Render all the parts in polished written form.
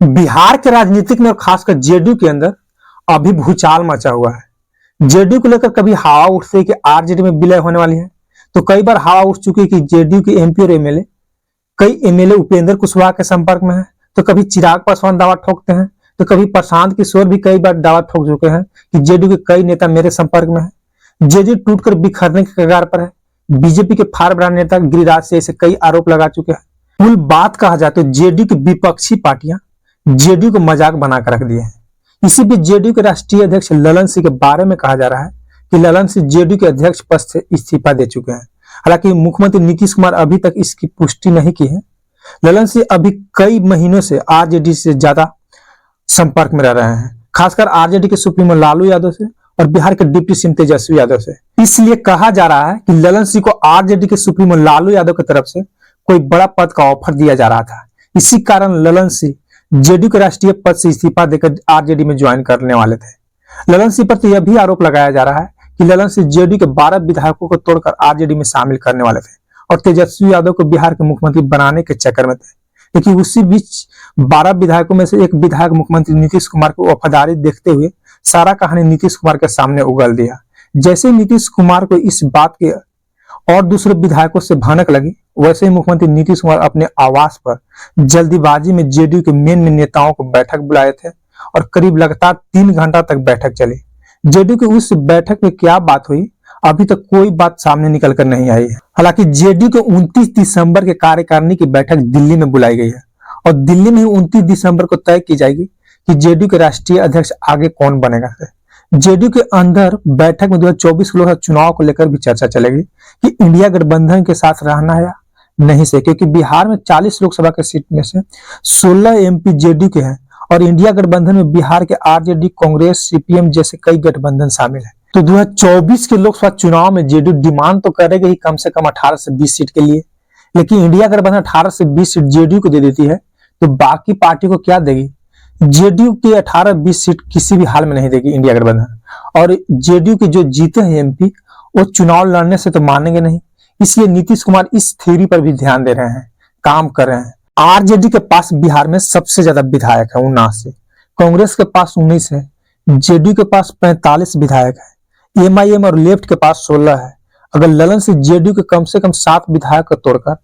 बिहार के राजनीतिक में और खासकर जेडीयू के अंदर अभी भूचाल मचा हुआ है। जेडीयू को लेकर कभी हवा उठती है कि आरजेडी में विलय होने वाली है, तो कई बार हवा उठ चुकी है कि जेडीयू के एमपी और एमएलए, कई एमएलए उपेंद्र कुशवाहा के संपर्क में है, तो कभी चिराग पासवान दावा ठोकते हैं, तो कभी प्रशांत किशोर भी कई बार दावा ठोक चुके हैं कि जेडीयू के कई नेता मेरे संपर्क में है। जेडीयू टूटकर बिखरने के कगार पर है। बीजेपी के फार ब्रांड नेता गिरिराज से ऐसे कई आरोप लगा चुके हैं। कुल बात कहा जाए तो जेडीयू की विपक्षी पार्टियां जेडीयू को मजाक बनाकर रख दिए हैं। इसी बीच जेडीयू के राष्ट्रीय अध्यक्ष ललन सिंह के बारे में कहा जा रहा है कि ललन सिंह जेडीयू के अध्यक्ष पद से इस्तीफा दे चुके हैं। हालांकि मुख्यमंत्री नीतीश कुमार अभी तक इसकी पुष्टि नहीं की है। ललन सिंह अभी कई महीनों से आरजेडी से ज्यादा संपर्क में रह रहे हैं, खासकर आरजेडी के सुप्रीमो लालू यादव से और बिहार के डिप्टी सीएम तेजस्वी यादव से। इसलिए कहा जा रहा है कि ललन सिंह को आरजेडी के सुप्रीमो लालू यादव की तरफ से कोई बड़ा पद का ऑफर दिया जा रहा था। इसी कारण ललन सिंह जेडीयू के राष्ट्रीय पद से इस्तीफा देकर आरजेडी में ज्वाइन करने वाले थे। ललन सिंह पर तो यह भी आरोप लगाया जा रहा है कि ललन सिंह जेडीयू के 12 विधायकों को तोड़कर आरजेडी में शामिल करने वाले थे और तेजस्वी यादव को बिहार के मुख्यमंत्री बनाने के चक्कर में थे। लेकिन उसी बीच 12 विधायकों में से एक विधायक मुख्यमंत्री नीतीश कुमार को वफादारी देखते हुए सारा कहानी नीतीश कुमार के सामने उगल दिया। जैसे नीतीश कुमार को इस बात के और दूसरे विधायकों से भनक लगी, वैसे ही मुख्यमंत्री नीतीश कुमार अपने आवास पर जल्दीबाजी में जेडीयू के मेन नेताओं को बैठक बुलाए थे और करीब लगातार 3 घंटा तक बैठक चली। जेडीयू की उस बैठक में क्या बात हुई, अभी तक कोई बात सामने निकल कर नहीं आई है। हालांकि जेडीयू के 29 दिसंबर के कार्यकारिणी की बैठक दिल्ली में बुलाई गई है और दिल्ली में ही 29 दिसंबर को तय की जाएगी कि जेडीयू के राष्ट्रीय अध्यक्ष आगे कौन बनेगा। जेडीयू के अंदर बैठक में 2024 के लोकसभा चुनाव को लेकर भी चर्चा चलेगी कि इंडिया गठबंधन के साथ रहना है या नहीं से, क्योंकि बिहार में 40 लोकसभा के सीट में से 16 एमपी जेडीयू के हैं और इंडिया गठबंधन में बिहार के आरजेडी, कांग्रेस, सीपीएम जैसे कई गठबंधन शामिल है। तो 2024 के लोकसभा चुनाव में जेडीयू डिमांड तो करेगी ही कम से कम 18 से 20 सीट के लिए, लेकिन इंडिया गठबंधन 18 से 20 सीट जेडीयू को दे देती है तो बाकी पार्टी को क्या देगी? जेडीयू के 18-20 सीट किसी भी हाल में नहीं देगी इंडिया गठबंधन। और जेडीयू के जो जीते हैं एमपी वो चुनाव लड़ने से तो मानेंगे नहीं, इसलिए नीतीश कुमार इस थ्योरी पर भी ध्यान दे रहे हैं, काम कर रहे हैं। आरजेडी के पास बिहार में सबसे ज्यादा विधायक है 79, कांग्रेस के पास 19 है, जेडीयू के पास 45 विधायक है, एमआईएम और लेफ्ट के पास 16 है। अगर ललन से जेडीयू के कम से कम 7 विधायक को तोड़कर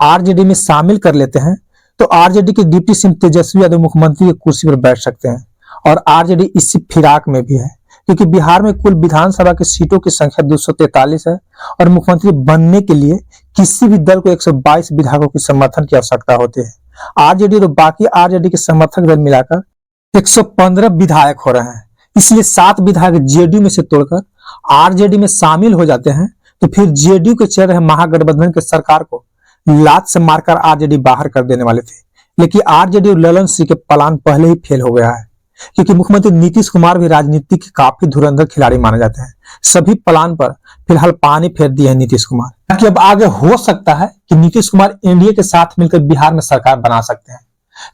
आरजेडी में शामिल कर लेते हैं तो आरजेडी के डिप्टी सीएम तेजस्वी यादव मुख्यमंत्री की कुर्सी पर बैठ सकते हैं। और आरजेडी इसी फिराक में भी है, क्योंकि बिहार में कुल विधानसभा की सीटों की संख्या 243 है और मुख्यमंत्री बनने के लिए किसी भी दल को 122 विधायकों की समर्थन की आवश्यकता होती है। आरजेडी और बाकी आरजेडी के समर्थक दल मिलाकर 115 विधायक हो रहे हैं। इसलिए 7 विधायक जेडीयू में से तोड़कर आरजेडी में शामिल हो जाते हैं तो फिर जेडीयू के चल रहे महागठबंधन के सरकार को लात से मारकर आरजेडी बाहर कर देने वाले थे। लेकिन आरजेडी और ललन सिंह के प्लान पहले ही फेल हो गया है, क्योंकि मुख्यमंत्री नीतीश कुमार भी राजनीति के काफी धुरंधर खिलाड़ी माने जाते हैं। सभी प्लान पर फिलहाल पानी फेर दिए हैं नीतीश कुमार। ताकि अब आगे हो सकता है कि नीतीश कुमार एनडीए के साथ मिलकर बिहार में सरकार बना सकते हैं,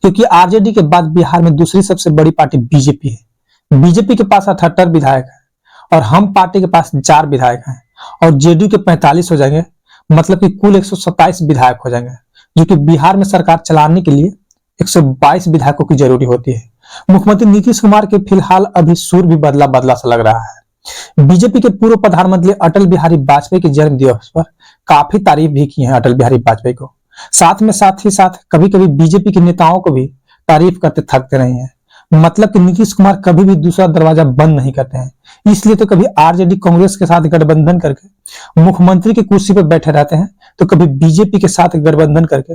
क्योंकि आरजेडी के बाद बिहार में दूसरी सबसे बड़ी पार्टी बीजेपी है। बीजेपी के पास 78 विधायक है और हम पार्टी के पास 4 विधायक हैं और जेडीयू के 45 हो जाएंगे, मतलब कि कुल 127 विधायक हो जाएंगे, जो कि बिहार में सरकार चलाने के लिए 122 विधायकों की जरूरी होती है। मुख्यमंत्री नीतीश कुमार के फिलहाल अभी सुर भी बदला बदला सा लग रहा है। बीजेपी के पूर्व प्रधानमंत्री अटल बिहारी वाजपेयी के जन्म दिवस पर काफी तारीफ भी की है अटल बिहारी वाजपेयी को। साथ ही साथ कभी कभी बीजेपी के नेताओं को भी तारीफ करते थकते नहीं है। मतलब कि नीतीश कुमार कभी भी दूसरा दरवाजा बंद नहीं करते हैं। इसलिए तो कभी आरजेडी कांग्रेस के साथ गठबंधन करके मुख्यमंत्री की कुर्सी पर बैठे रहते हैं, तो कभी बीजेपी के साथ गठबंधन करके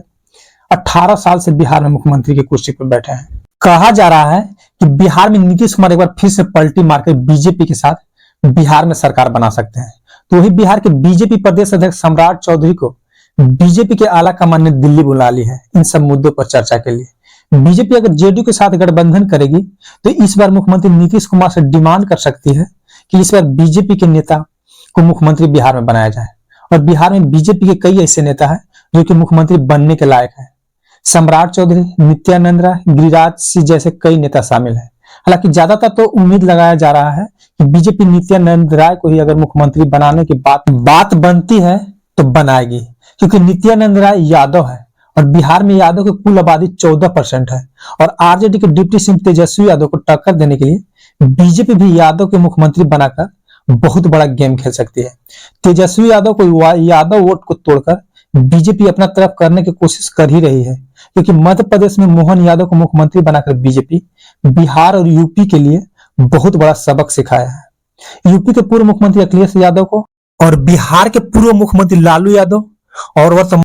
18 साल से बिहार में मुख्यमंत्री की कुर्सी पर बैठे हैं। कहा जा रहा है कि बिहार में नीतीश कुमार एक बार फिर से पलटी मारकर बीजेपी के साथ बिहार में सरकार बना सकते हैं। तो वही बिहार के बीजेपी प्रदेश अध्यक्ष सम्राट चौधरी को बीजेपी के आला कमान ने दिल्ली बुला ली है इन सब मुद्दों पर चर्चा के लिए। बीजेपी अगर जेडीयू के साथ गठबंधन करेगी तो इस बार मुख्यमंत्री नीतीश कुमार से डिमांड कर सकती है कि इस बार बीजेपी के नेता को मुख्यमंत्री बिहार में बनाया जाए। और बिहार में बीजेपी के कई ऐसे नेता हैं जो कि मुख्यमंत्री बनने के लायक हैं। सम्राट चौधरी, नित्यानंद राय, गिरिराज सिंह जैसे कई नेता शामिल हैं। हालांकि ज्यादातर तो उम्मीद लगाया जा रहा है कि बीजेपी नित्यानंद राय को ही अगर मुख्यमंत्री बनाने की बात बनती है तो बनाएगी, क्योंकि नित्यानंद राय यादव है और बिहार में यादव की कुल आबादी 14% है। और आरजेडी के डिप्टी सीएम तेजस्वी यादव को टक्कर देने के लिए बीजेपी भी यादव के मुख्यमंत्री बनाकर बहुत बड़ा गेम खेल सकती है। तेजस्वी यादव को यादव वोट को तोड़कर बीजेपी अपना तरफ करने की कोशिश कर ही रही है, क्योंकि मध्य प्रदेश में मोहन यादव को मुख्यमंत्री बनाकर बीजेपी बिहार और यूपी के लिए बहुत बड़ा सबक सिखाया है। यूपी के पूर्व मुख्यमंत्री अखिलेश यादव को और बिहार के पूर्व मुख्यमंत्री लालू यादव और वर्तमान